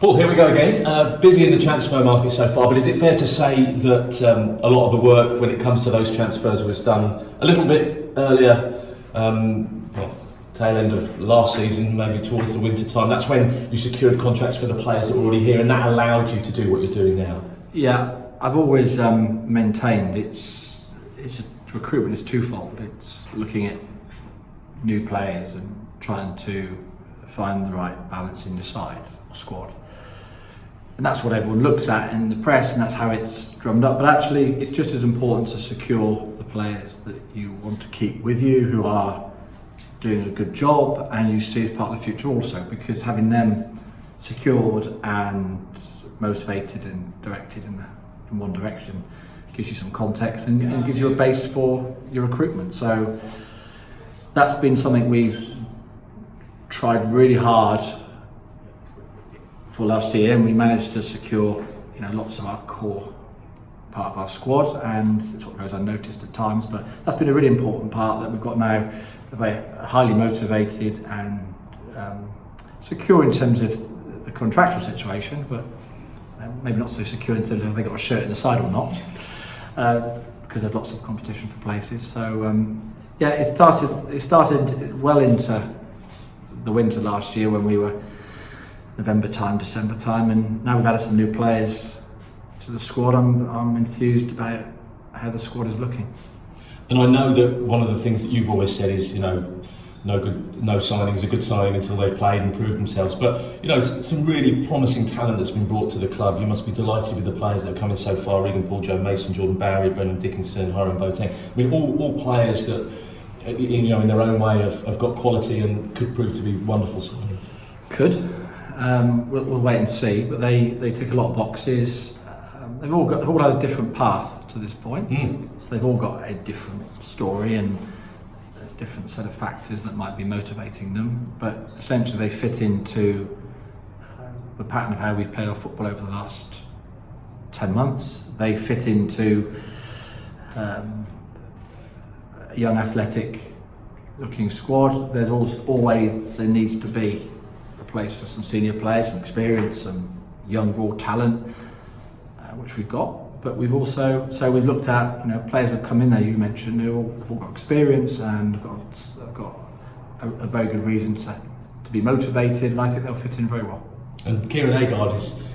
Paul, here we go again. Busy in the transfer market so far, but is it fair to say that a lot of the work when it comes to those transfers was done a little bit earlier, tail end of last season, maybe towards the winter time? That's when you secured contracts for the players that were already here, and that allowed you to do what you're doing now. Yeah, I've always maintained recruitment is twofold. It's looking at new players and trying to find the right balance in your side or squad. And that's what everyone looks at in the press, and that's how it's drummed up. But actually, it's just as important to secure the players that you want to keep with you, who are doing a good job and you see as part of the future also, because having them secured and motivated and directed in one direction gives you some context and gives you a base for your recruitment. So that's been something we've tried really hard for last year, and we managed to secure lots of our core part of our squad, and it's what goes unnoticed at times, but that's been a really important part that we've got now, very highly motivated and secure in terms of the contractual situation, but maybe not so secure in terms of if they got a shirt in the side or not, because there's lots of competition for places. So it started well into the winter last year when we were November time, December time, and now we've added some new players to the squad. I'm enthused about how the squad is looking. And I know that one of the things that you've always said is, no signing is a good signing until they've played and proved themselves. But some really promising talent that's been brought to the club. You must be delighted with the players that have come in so far: Regan, Paul, Joe Mason, Jordan Barry, Brendan Dickinson, Hiram Boateng. I mean, all players that in their own way have got quality and could prove to be wonderful signings. Could. We'll wait and see, but they tick a lot of boxes. They've all had a different path to this point, so they've all got a different story and a different set of factors that might be motivating them. But essentially, they fit into the pattern of how we've played our football over the last 10 months. They fit into a young, athletic-looking squad. There needs to be place for some senior players, some experience, some young raw talent, which we've got. But we've also we've looked at players that have come in there. You mentioned who have all got experience and have got a very good reason to be motivated, and I think they'll fit in very well. And Kieran Agard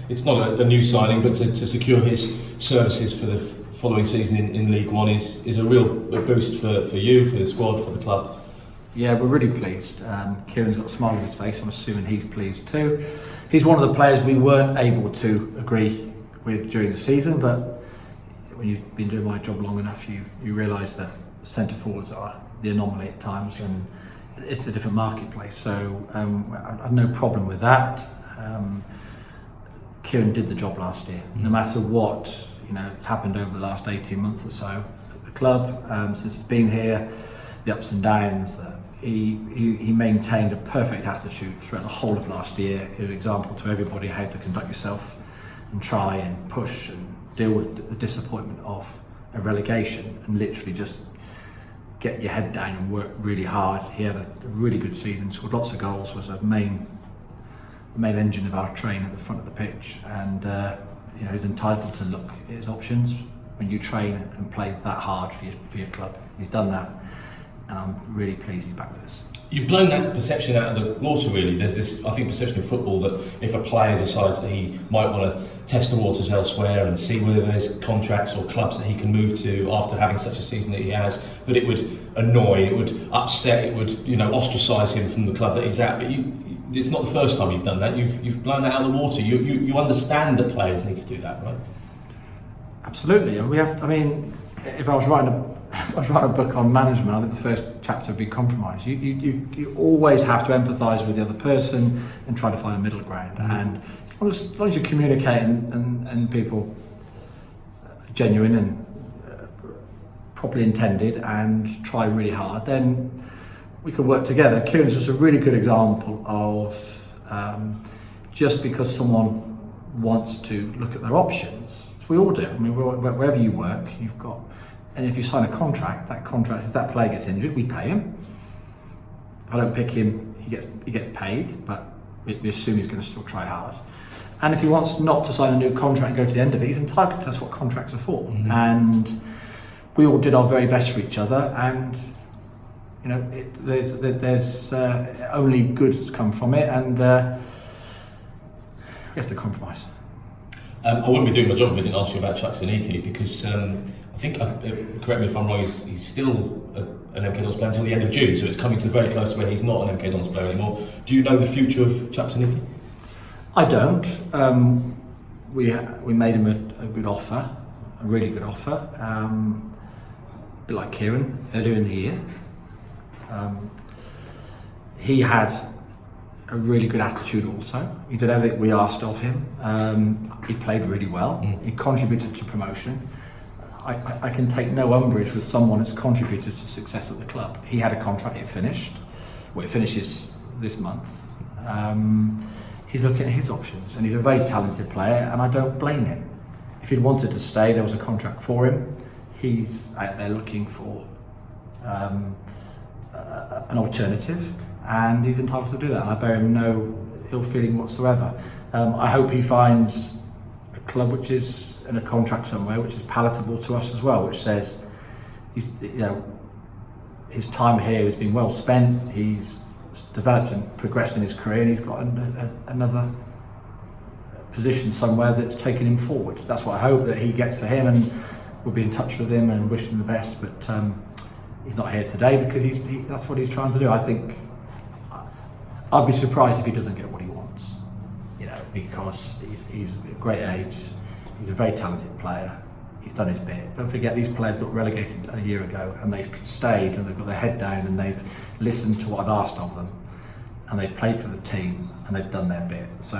it's not a new signing, but to secure his services for the following season in League One is a real boost for you, for the squad, for the club. Yeah, we're really pleased. Kieran's got a smile on his face. I'm assuming he's pleased too. He's one of the players we weren't able to agree with during the season, but when you've been doing my job long enough, you realise that centre forwards are the anomaly at times, and it's a different marketplace. So I had no problem with that. Kieran did the job last year. No matter what happened over the last 18 months or so at the club, since he's been here, the ups and downs. He maintained a perfect attitude throughout the whole of last year. He was an example to everybody how to conduct yourself and try and push and deal with the disappointment of a relegation, and literally just get your head down and work really hard. He had a really good season, scored lots of goals, was a main engine of our train at the front of the pitch, and he's entitled to look at his options when you train and play that hard for your club. He's done that, and I'm really pleased he's back with us. You've blown that perception out of the water, really. There's this, I think, perception in football that if a player decides that he might want to test the waters elsewhere and see whether there's contracts or clubs that he can move to after having such a season that he has, that it would annoy, it would upset, it would ostracise him from the club that he's at. But it's not the first time you've done that. You've blown that out of the water. You understand that players need to do that, right? Absolutely, and we have. I mean, if I was writing a book on management, I think the first chapter would be compromise. You always have to empathise with the other person and try to find a middle ground. Mm-hmm. And as long as you communicate and people are genuine and properly intended and try really hard, then we can work together. Kieran's just a really good example of just because someone wants to look at their options. We all do. I mean, wherever you work, you've got, and if you sign a contract, if that player gets injured, we pay him. If I don't pick him, he gets paid, but we assume he's going to still try hard. And if he wants not to sign a new contract and go to the end of it, he's entitled. That's what contracts are for. Mm-hmm. And we all did our very best for each other, and there's only good come from it, and we have to compromise. I wouldn't be doing my job if I didn't ask you about Chuck Zaniki, because I think, correct me if I'm wrong, he's still an MK Dons player until the end of June, so it's coming to very close where he's not an MK Dons player anymore. Do you know the future of Chuck Zaniki? I don't. We made him a good offer, a really good offer, a bit like Kieran earlier in the year. He had a really good attitude also. He did everything we asked of him. He played really well. He contributed to promotion. I can take no umbrage with someone who's contributed to success at the club. He had a contract, it finished. Well, it finishes this month. He's looking at his options, and he's a very talented player, and I don't blame him. If he'd wanted to stay, there was a contract for him. He's out there looking for an alternative, and he's entitled to do that, and I bear him no ill feeling whatsoever. I hope he finds a club which is in a contract somewhere which is palatable to us as well, which says his time here has been well spent, he's developed and progressed in his career, and he's got another position somewhere that's taken him forward. That's what I hope that he gets for him, and we'll be in touch with him and wish him the best, but he's not here today because that's what he's trying to do. I think I'd be surprised if he doesn't get what he wants, because he's a great age, he's a very talented player, he's done his bit. Don't forget, these players got relegated a year ago, and they've stayed, and they've got their head down, and they've listened to what I've asked of them, and they've played for the team, and they've done their bit. So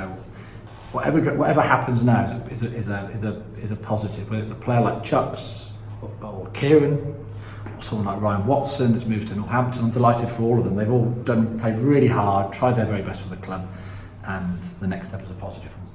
whatever happens now is a positive. Whether it's a player like Chuck's or Kieran, or someone like Ryan Watson that's moved to Northampton, I'm delighted for all of them. They've all played really hard, tried their very best for the club, and the next step is a positive one.